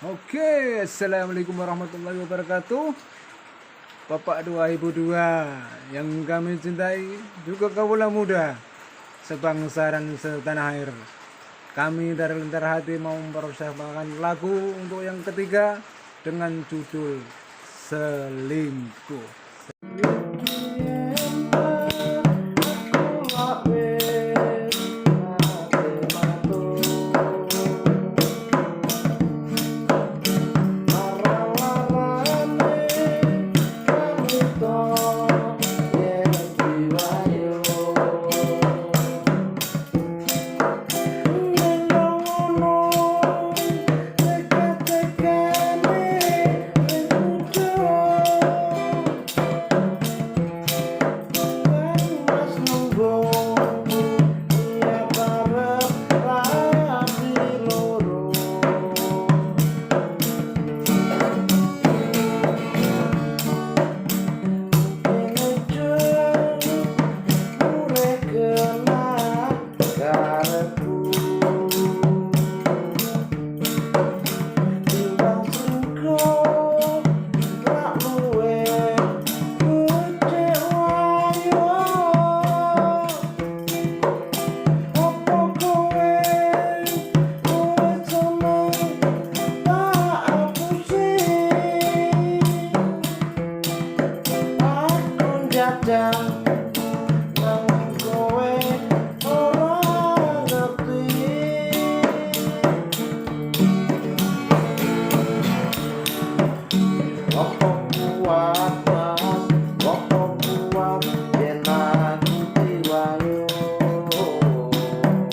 Oke, assalamualaikum warahmatullahi wabarakatuh. Bapak dua, ibu dua, yang kami cintai, juga kaulah muda, sebangsa dan setanah air. Kami dari Lentera Hati mau mempersembahkan lagu untuk yang ketiga dengan judul Selingkuh.